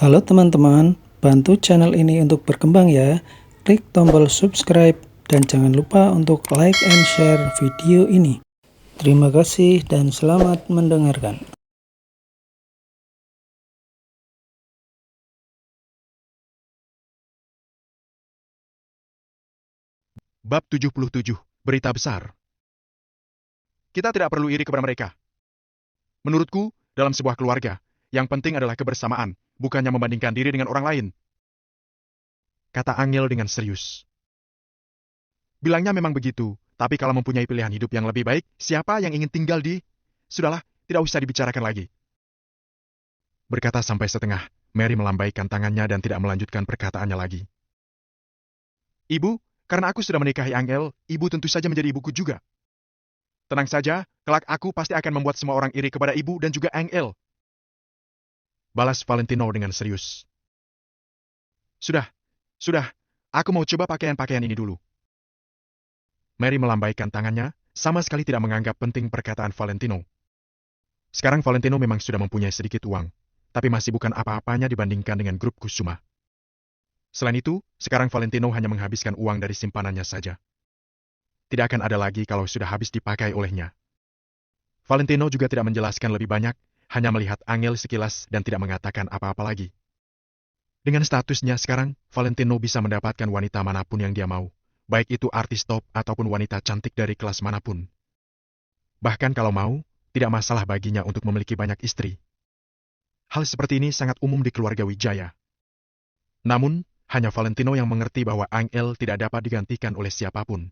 Halo teman-teman, bantu channel ini untuk berkembang ya. Klik tombol subscribe dan jangan lupa untuk like and share video ini. Terima kasih dan selamat mendengarkan. Bab 77, Berita Besar. Kita tidak perlu iri kepada mereka. Menurutku, dalam sebuah keluarga, yang penting adalah kebersamaan, bukannya membandingkan diri dengan orang lain. Kata Angel dengan serius. Bilangnya memang begitu, tapi kalau mempunyai pilihan hidup yang lebih baik, siapa yang ingin tinggal di... Sudahlah, tidak usah dibicarakan lagi. Berkata sampai setengah, Mary melambaikan tangannya dan tidak melanjutkan perkataannya lagi. Ibu, karena aku sudah menikahi Angel, ibu tentu saja menjadi ibuku juga. Tenang saja, kelak aku pasti akan membuat semua orang iri kepada ibu dan juga Angel. Balas Valentino dengan serius. Sudah, aku mau coba pakaian-pakaian ini dulu. Mary melambaikan tangannya, sama sekali tidak menganggap penting perkataan Valentino. Sekarang Valentino memang sudah mempunyai sedikit uang, tapi masih bukan apa-apanya dibandingkan dengan grup Kusuma. Selain itu, sekarang Valentino hanya menghabiskan uang dari simpanannya saja. Tidak akan ada lagi kalau sudah habis dipakai olehnya. Valentino juga tidak menjelaskan lebih banyak, hanya melihat Angel sekilas dan tidak mengatakan apa-apa lagi. Dengan statusnya sekarang, Valentino bisa mendapatkan wanita manapun yang dia mau, baik itu artis top ataupun wanita cantik dari kelas manapun. Bahkan kalau mau, tidak masalah baginya untuk memiliki banyak istri. Hal seperti ini sangat umum di keluarga Wijaya. Namun, hanya Valentino yang mengerti bahwa Angel tidak dapat digantikan oleh siapapun.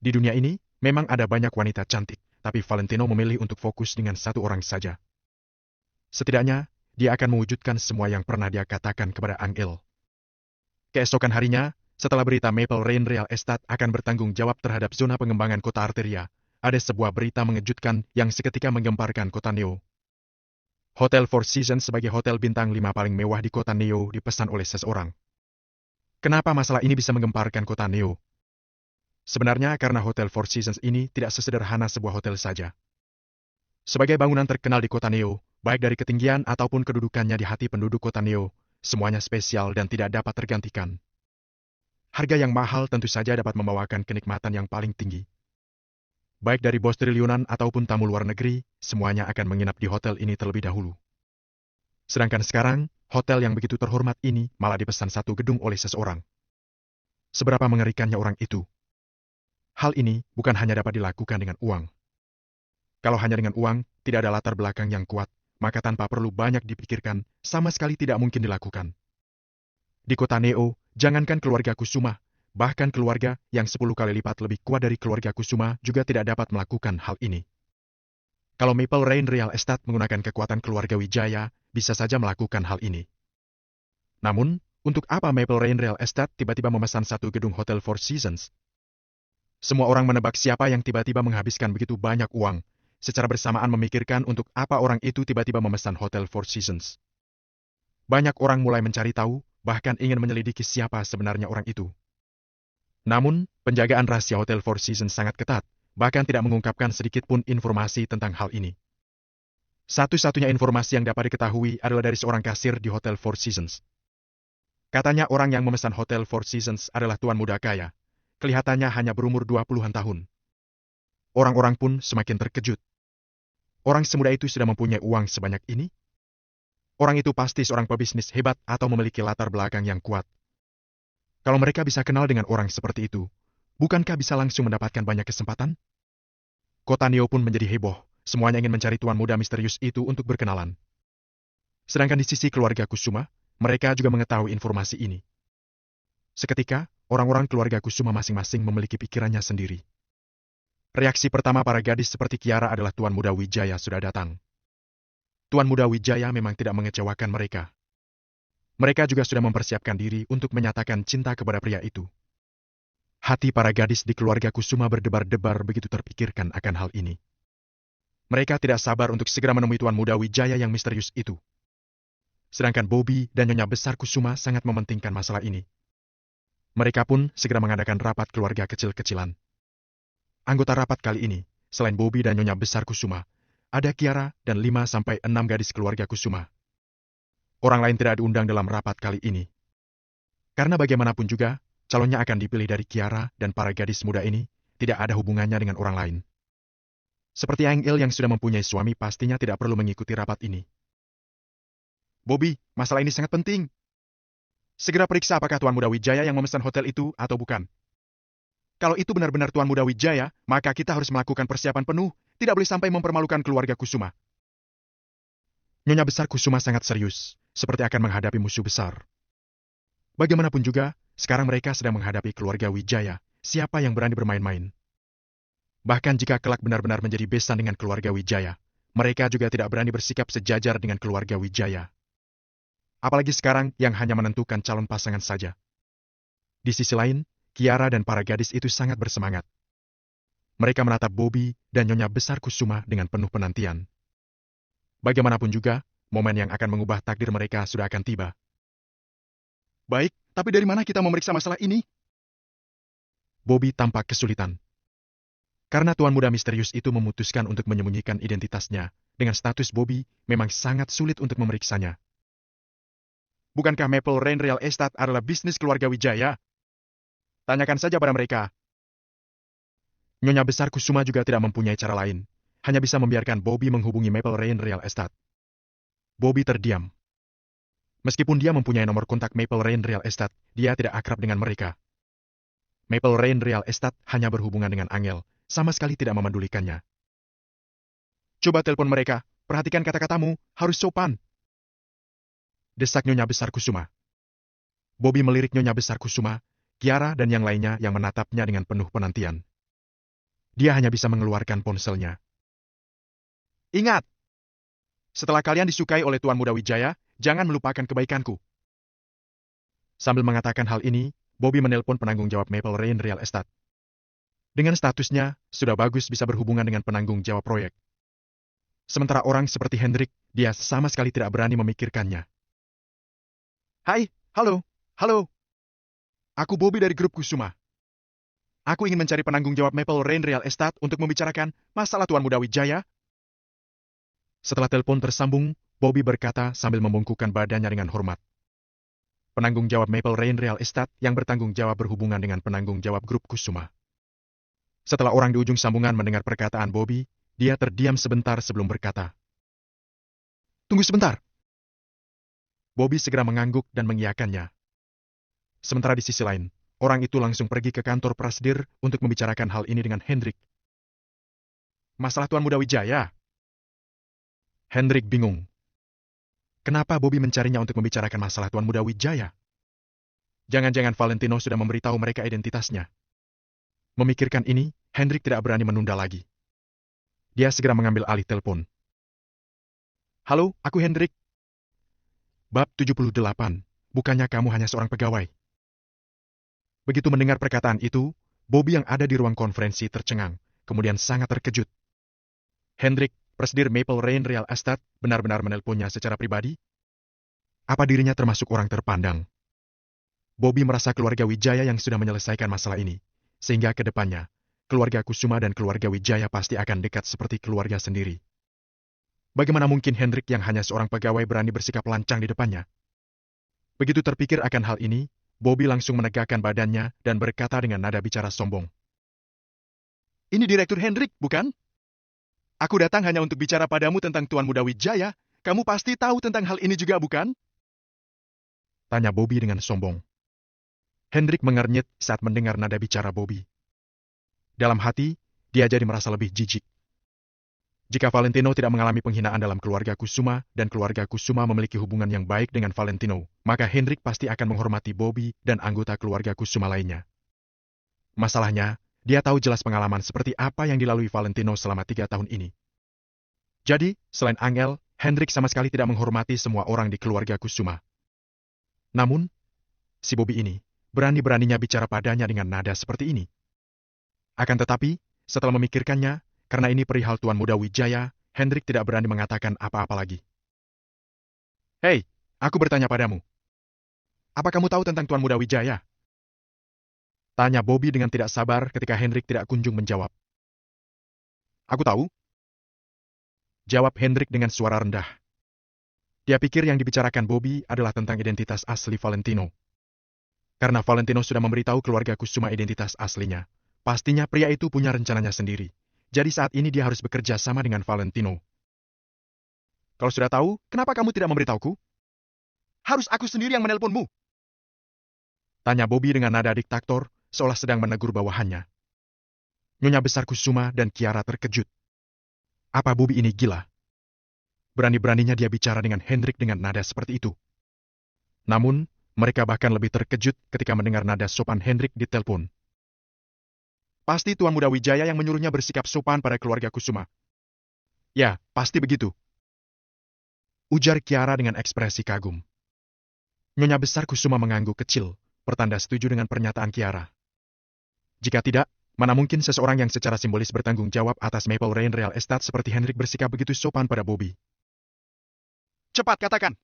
Di dunia ini, memang ada banyak wanita cantik, tapi Valentino memilih untuk fokus dengan satu orang saja. Setidaknya, dia akan mewujudkan semua yang pernah dia katakan kepada Angel. Keesokan harinya, setelah berita Maple Rain Real Estate akan bertanggung jawab terhadap zona pengembangan kota Arteria, ada sebuah berita mengejutkan yang seketika menggemparkan kota Neo. Hotel Four Seasons sebagai hotel bintang 5 paling mewah di kota Neo dipesan oleh seseorang. Kenapa masalah ini bisa menggemparkan kota Neo? Sebenarnya karena Hotel Four Seasons ini tidak sesederhana sebuah hotel saja. Sebagai bangunan terkenal di kota Neo, baik dari ketinggian ataupun kedudukannya di hati penduduk kota Neo, semuanya spesial dan tidak dapat tergantikan. Harga yang mahal tentu saja dapat membawakan kenikmatan yang paling tinggi. Baik dari bos triliunan ataupun tamu luar negeri, semuanya akan menginap di hotel ini terlebih dahulu. Sedangkan sekarang, hotel yang begitu terhormat ini malah dipesan satu gedung oleh seseorang. Seberapa mengerikannya orang itu? Hal ini bukan hanya dapat dilakukan dengan uang. Kalau hanya dengan uang, tidak ada latar belakang yang kuat, maka tanpa perlu banyak dipikirkan, sama sekali tidak mungkin dilakukan. Di kota Neo, jangankan keluarga Kusuma, bahkan keluarga yang 10 kali lipat lebih kuat dari keluarga Kusuma juga tidak dapat melakukan hal ini. Kalau Maple Rain Real Estate menggunakan kekuatan keluarga Wijaya, bisa saja melakukan hal ini. Namun, untuk apa Maple Rain Real Estate tiba-tiba memesan satu gedung Hotel Four Seasons? Semua orang menebak siapa yang tiba-tiba menghabiskan begitu banyak uang, secara bersamaan memikirkan untuk apa orang itu tiba-tiba memesan Hotel Four Seasons. Banyak orang mulai mencari tahu, bahkan ingin menyelidiki siapa sebenarnya orang itu. Namun, penjagaan rahasia Hotel Four Seasons sangat ketat, bahkan tidak mengungkapkan sedikit pun informasi tentang hal ini. Satu-satunya informasi yang dapat diketahui adalah dari seorang kasir di Hotel Four Seasons. Katanya orang yang memesan Hotel Four Seasons adalah tuan muda kaya. Kelihatannya hanya berumur 20-an tahun. Orang-orang pun semakin terkejut. Orang semuda itu sudah mempunyai uang sebanyak ini? Orang itu pasti seorang pebisnis hebat atau memiliki latar belakang yang kuat. Kalau mereka bisa kenal dengan orang seperti itu, bukankah bisa langsung mendapatkan banyak kesempatan? Kota Neo pun menjadi heboh, semuanya ingin mencari tuan muda misterius itu untuk berkenalan. Sedangkan di sisi keluarga Kusuma, mereka juga mengetahui informasi ini. Seketika, orang-orang keluarga Kusuma masing-masing memiliki pikirannya sendiri. Reaksi pertama para gadis seperti Kiara adalah tuan muda Wijaya sudah datang. Tuan muda Wijaya memang tidak mengecewakan mereka. Mereka juga sudah mempersiapkan diri untuk menyatakan cinta kepada pria itu. Hati para gadis di keluarga Kusuma berdebar-debar begitu terpikirkan akan hal ini. Mereka tidak sabar untuk segera menemui tuan muda Wijaya yang misterius itu. Sedangkan Bobby dan Nyonya Besar Kusuma sangat mementingkan masalah ini. Mereka pun segera mengadakan rapat keluarga kecil-kecilan. Anggota rapat kali ini, selain Bobby dan Nyonya Besar Kusuma, ada Kiara dan 5-6 gadis keluarga Kusuma. orang lain tidak diundang dalam rapat kali ini. Karena bagaimanapun juga, calonnya akan dipilih dari Kiara dan para gadis muda ini tidak ada hubungannya dengan orang lain. Seperti Angel yang sudah mempunyai suami pastinya tidak perlu mengikuti rapat ini. Bobby, masalah ini sangat penting. Segera periksa apakah Tuan Muda Wijaya yang memesan hotel itu atau bukan. Kalau itu benar-benar Tuan Muda Wijaya, maka kita harus melakukan persiapan penuh, tidak boleh sampai mempermalukan keluarga Kusuma. Nyonya besar Kusuma sangat serius, seperti akan menghadapi musuh besar. Bagaimanapun juga, sekarang mereka sedang menghadapi keluarga Wijaya. Siapa yang berani bermain-main? Bahkan jika kelak benar-benar menjadi besan dengan keluarga Wijaya, mereka juga tidak berani bersikap sejajar dengan keluarga Wijaya. Apalagi sekarang yang hanya menentukan calon pasangan saja. Di sisi lain, Kiara dan para gadis itu sangat bersemangat. Mereka menatap Bobby dan Nyonya besar Kusuma dengan penuh penantian. Bagaimanapun juga, momen yang akan mengubah takdir mereka sudah akan tiba. Baik, tapi dari mana kita memeriksa masalah ini? Bobby tampak kesulitan. Karena tuan muda misterius itu memutuskan untuk menyembunyikan identitasnya, dengan status Bobby memang sangat sulit untuk memeriksanya. Bukankah Maple Rain Real Estate adalah bisnis keluarga Wijaya? Tanyakan saja pada mereka. Nyonya besar Kusuma juga tidak mempunyai cara lain, hanya bisa membiarkan Bobby menghubungi Maple Rain Real Estate. Bobby terdiam. Meskipun dia mempunyai nomor kontak Maple Rain Real Estate, dia tidak akrab dengan mereka. Maple Rain Real Estate hanya berhubungan dengan Angel, sama sekali tidak memedulikannya. Coba telepon mereka, perhatikan kata-katamu, harus sopan. Desak Nyonya besar Kusuma. Bobby melirik Nyonya besar Kusuma, Kiara dan yang lainnya yang menatapnya dengan penuh penantian. Dia hanya bisa mengeluarkan ponselnya. Ingat! Setelah kalian disukai oleh Tuan Muda Wijaya, jangan melupakan kebaikanku. Sambil mengatakan hal ini, Bobby menelpon penanggung jawab Maple Rain Real Estate. Dengan statusnya, sudah bagus bisa berhubungan dengan penanggung jawab proyek. Sementara orang seperti Hendrik, dia sama sekali tidak berani memikirkannya. Hai, halo. Aku Bobby dari grup Kusuma. Aku ingin mencari penanggung jawab Maple Rain Real Estate untuk membicarakan masalah Tuan Muda Wijaya. Setelah telepon tersambung, Bobby berkata sambil membungkukkan badannya dengan hormat. Penanggung jawab Maple Rain Real Estate yang bertanggung jawab berhubungan dengan penanggung jawab grup Kusuma. Setelah orang di ujung sambungan mendengar perkataan Bobby, dia terdiam sebentar sebelum berkata. Tunggu sebentar. Bobby segera mengangguk dan mengiyakannya. Sementara di sisi lain, orang itu langsung pergi ke kantor Prasdir untuk membicarakan hal ini dengan Hendrik. Masalah Tuan Muda Wijaya? Hendrik bingung. Kenapa Bobby mencarinya untuk membicarakan masalah Tuan Muda Wijaya? Jangan-jangan Valentino sudah memberitahu mereka identitasnya. Memikirkan ini, Hendrik tidak berani menunda lagi. Dia segera mengambil alih telepon. Halo, aku Hendrik. Bab 78. Bukannya kamu hanya seorang pegawai. Begitu mendengar perkataan itu, Bobby yang ada di ruang konferensi tercengang, kemudian sangat terkejut. Hendrik, Presidir Maple Rain Real Estate, benar-benar menelponnya secara pribadi? Apa dirinya termasuk orang terpandang? Bobby merasa keluarga Wijaya yang sudah menyelesaikan masalah ini, sehingga ke depannya, keluarga Kusuma dan keluarga Wijaya pasti akan dekat seperti keluarga sendiri. Bagaimana mungkin Hendrik yang hanya seorang pegawai berani bersikap lancang di depannya? Begitu terpikir akan hal ini, Bobby langsung menegakkan badannya dan berkata dengan nada bicara sombong. Ini Direktur Hendrik, bukan? Aku datang hanya untuk bicara padamu tentang Tuan Muda Wijaya. Kamu pasti tahu tentang hal ini juga, bukan? Tanya Bobby dengan sombong. Hendrik mengernyit saat mendengar nada bicara Bobby. Dalam hati, dia jadi merasa lebih jijik. Jika Valentino tidak mengalami penghinaan dalam keluarga Kusuma dan keluarga Kusuma memiliki hubungan yang baik dengan Valentino, maka Hendrik pasti akan menghormati Bobby dan anggota keluarga Kusuma lainnya. Masalahnya, dia tahu jelas pengalaman seperti apa yang dilalui Valentino selama 3 tahun ini. Jadi, selain Angel, Hendrik sama sekali tidak menghormati semua orang di keluarga Kusuma. Namun, si Bobby ini berani-beraninya bicara padanya dengan nada seperti ini. Akan tetapi, setelah memikirkannya, karena ini perihal Tuan Muda Wijaya, Hendrik tidak berani mengatakan apa-apa lagi. Hei, aku bertanya padamu. Apa kamu tahu tentang Tuan Muda Wijaya? Tanya Bobby dengan tidak sabar ketika Hendrik tidak kunjung menjawab. Aku tahu. Jawab Hendrik dengan suara rendah. Dia pikir yang dibicarakan Bobby adalah tentang identitas asli Valentino. Karena Valentino sudah memberitahu keluarga Kusuma identitas aslinya. Pastinya pria itu punya rencananya sendiri. Jadi saat ini dia harus bekerja sama dengan Valentino. Kalau sudah tahu, kenapa kamu tidak memberitahuku? Harus aku sendiri yang menelponmu? Tanya Bobby dengan nada diktator, seolah sedang menegur bawahannya. Nyonya besar Kusuma dan Kiara terkejut. Apa Bobby ini gila? Berani-beraninya dia bicara dengan Hendrik dengan nada seperti itu. Namun, mereka bahkan lebih terkejut ketika mendengar nada sopan Hendrik di telepon. Pasti Tuan Muda Wijaya yang menyuruhnya bersikap sopan pada keluarga Kusuma. Ya, pasti begitu. Ujar Kiara dengan ekspresi kagum. Nyonya besar Kusuma mengangguk kecil, pertanda setuju dengan pernyataan Kiara. Jika tidak, mana mungkin seseorang yang secara simbolis bertanggung jawab atas Maple Rain Real Estate seperti Hendrik bersikap begitu sopan pada Bobby. Cepat katakan.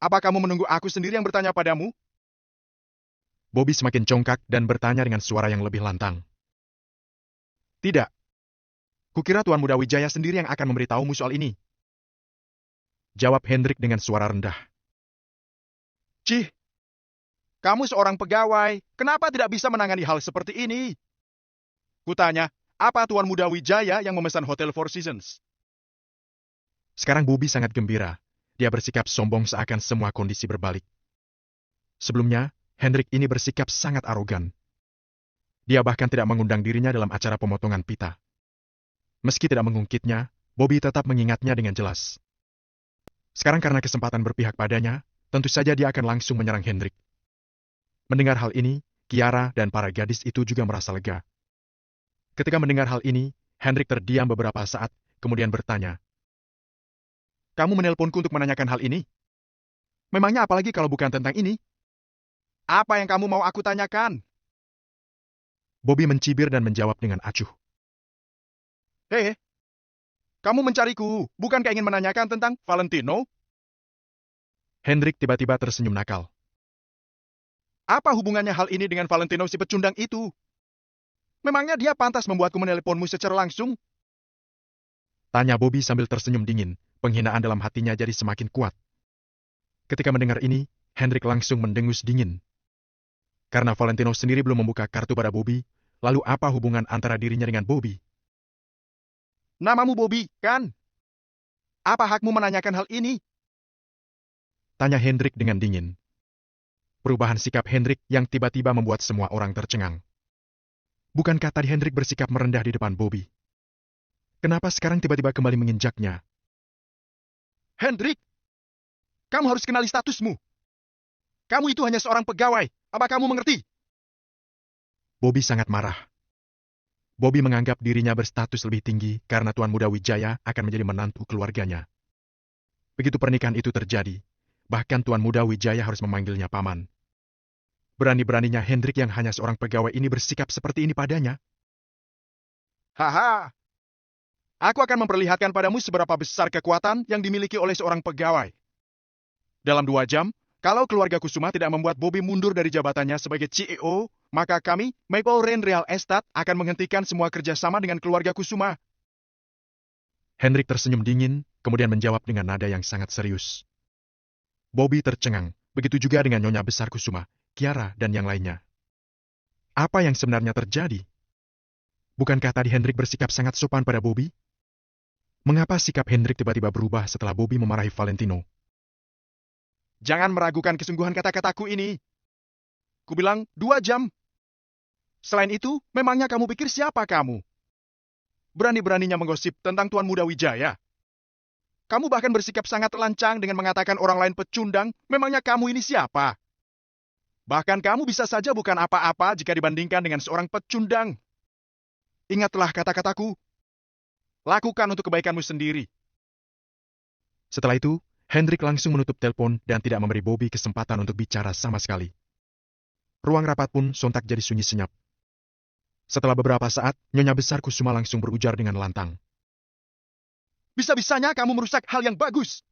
Apa kamu menunggu aku sendiri yang bertanya padamu? Bobby semakin congkak dan bertanya dengan suara yang lebih lantang. Tidak. Kukira Tuan Muda Wijaya sendiri yang akan memberitahumu soal ini. Jawab Hendrik dengan suara rendah. Cih, kamu seorang pegawai, kenapa tidak bisa menangani hal seperti ini? Kutanya, apa Tuan Muda Wijaya yang memesan Hotel Four Seasons? Sekarang Bobby sangat gembira. Dia bersikap sombong seakan semua kondisi berbalik. Sebelumnya, Hendrik ini bersikap sangat arogan. Dia bahkan tidak mengundang dirinya dalam acara pemotongan pita. Meski tidak mengungkitnya, Bobby tetap mengingatnya dengan jelas. Sekarang karena kesempatan berpihak padanya, tentu saja dia akan langsung menyerang Hendrik. Mendengar hal ini, Kiara dan para gadis itu juga merasa lega. Ketika mendengar hal ini, Hendrik terdiam beberapa saat, kemudian bertanya, kamu menelponku untuk menanyakan hal ini? Memangnya apalagi kalau bukan tentang ini? Apa yang kamu mau aku tanyakan? Bobby mencibir dan menjawab dengan acuh. Hei, kamu mencariku, bukankah ingin menanyakan tentang Valentino? Hendrik tiba-tiba tersenyum nakal. Apa hubungannya hal ini dengan Valentino si pecundang itu? Memangnya dia pantas membuatku menelponmu secara langsung? Tanya Bobby sambil tersenyum dingin. Penghinaan dalam hatinya jadi semakin kuat. Ketika mendengar ini, Hendrik langsung mendengus dingin. Karena Valentino sendiri belum membuka kartu pada Bobby, lalu apa hubungan antara dirinya dengan Bobby? Namamu Bobby, kan? Apa hakmu menanyakan hal ini? Tanya Hendrik dengan dingin. Perubahan sikap Hendrik yang tiba-tiba membuat semua orang tercengang. Bukankah tadi Hendrik bersikap merendah di depan Bobby? Kenapa sekarang tiba-tiba kembali menginjaknya? Hendrik, kamu harus kenali statusmu. Kamu itu hanya seorang pegawai. Apa kamu mengerti? Bobby sangat marah. Bobby menganggap dirinya berstatus lebih tinggi karena Tuan Muda Wijaya akan menjadi menantu keluarganya. Begitu pernikahan itu terjadi, bahkan Tuan Muda Wijaya harus memanggilnya paman. Berani-beraninya Hendrik yang hanya seorang pegawai ini bersikap seperti ini padanya. Haha, aku akan memperlihatkan padamu seberapa besar kekuatan yang dimiliki oleh seorang pegawai. Dalam 2 jam, kalau keluarga Kusuma tidak membuat Bobby mundur dari jabatannya sebagai CEO, maka kami, Maple Rain Real Estate, akan menghentikan semua kerjasama dengan keluarga Kusuma. Hendrik tersenyum dingin, kemudian menjawab dengan nada yang sangat serius. Bobby tercengang, begitu juga dengan Nyonya Besar Kusuma, Kiara, dan yang lainnya. Apa yang sebenarnya terjadi? Bukankah tadi Hendrik bersikap sangat sopan pada Bobby? Mengapa sikap Hendrik tiba-tiba berubah setelah Bobby memarahi Valentino? Jangan meragukan kesungguhan kata-kataku ini. Kubilang 2 jam. Selain itu, memangnya kamu pikir siapa kamu? Berani-beraninya menggosip tentang Tuan Muda Wijaya. Kamu bahkan bersikap sangat lancang dengan mengatakan orang lain pecundang. Memangnya kamu ini siapa? Bahkan kamu bisa saja bukan apa-apa jika dibandingkan dengan seorang pecundang. Ingatlah kata-kataku. Lakukan untuk kebaikanmu sendiri. Setelah itu, Hendrik langsung menutup telepon dan tidak memberi Bobby kesempatan untuk bicara sama sekali. Ruang rapat pun sontak jadi sunyi senyap. Setelah beberapa saat, Nyonya Besar Kusuma langsung berujar dengan lantang. Bisa-bisanya kamu merusak hal yang bagus.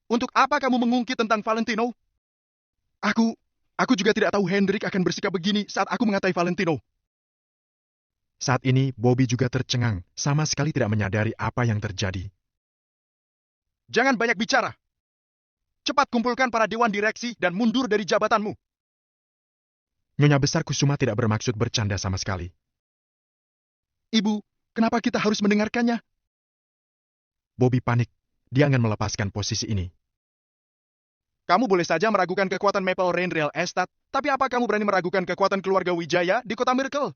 Untuk apa kamu mengungkit tentang Valentino? Aku juga tidak tahu Hendrik akan bersikap begini saat aku mengatai Valentino. Saat ini, Bobby juga tercengang, sama sekali tidak menyadari apa yang terjadi. Jangan banyak bicara. Cepat kumpulkan para dewan direksi dan mundur dari jabatanmu. Nyonya Besar Kusuma tidak bermaksud bercanda sama sekali. Ibu, kenapa kita harus mendengarkannya? Bobby panik. Dia ingin melepaskan posisi ini. Kamu boleh saja meragukan kekuatan Maple Rain Real Estate, tapi apa kamu berani meragukan kekuatan keluarga Wijaya di kota Miracle?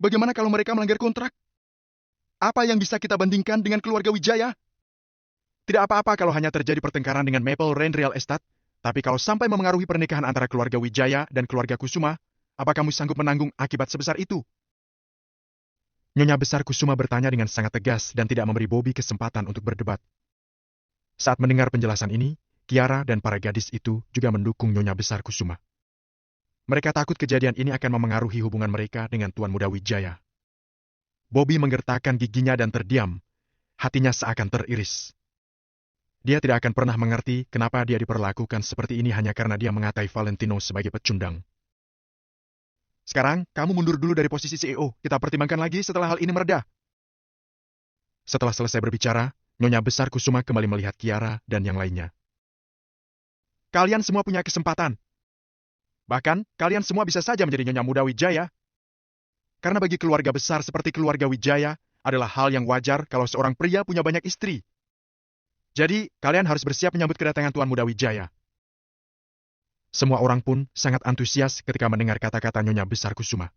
Bagaimana kalau mereka melanggar kontrak? Apa yang bisa kita bandingkan dengan keluarga Wijaya? Tidak apa-apa kalau hanya terjadi pertengkaran dengan Maple Rain Real Estate, tapi kalau sampai memengaruhi pernikahan antara keluarga Wijaya dan keluarga Kusuma, apa kamu sanggup menanggung akibat sebesar itu? Nyonya Besar Kusuma bertanya dengan sangat tegas dan tidak memberi Bobby kesempatan untuk berdebat. Saat mendengar penjelasan ini, Kiara dan para gadis itu juga mendukung Nyonya Besar Kusuma. Mereka takut kejadian ini akan memengaruhi hubungan mereka dengan Tuan Muda Wijaya. Bobby menggertakkan giginya dan terdiam. Hatinya seakan teriris. Dia tidak akan pernah mengerti kenapa dia diperlakukan seperti ini hanya karena dia mengatai Valentino sebagai pecundang. Sekarang, kamu mundur dulu dari posisi CEO. Kita pertimbangkan lagi setelah hal ini mereda. Setelah selesai berbicara, Nyonya Besar Kusuma kembali melihat Kiara dan yang lainnya. Kalian semua punya kesempatan. Bahkan, kalian semua bisa saja menjadi Nyonya Muda Wijaya. Karena bagi keluarga besar seperti keluarga Wijaya, adalah hal yang wajar kalau seorang pria punya banyak istri. Jadi, kalian harus bersiap menyambut kedatangan Tuan Muda Wijaya. Semua orang pun sangat antusias ketika mendengar kata-kata Nyonya Besar Kusuma.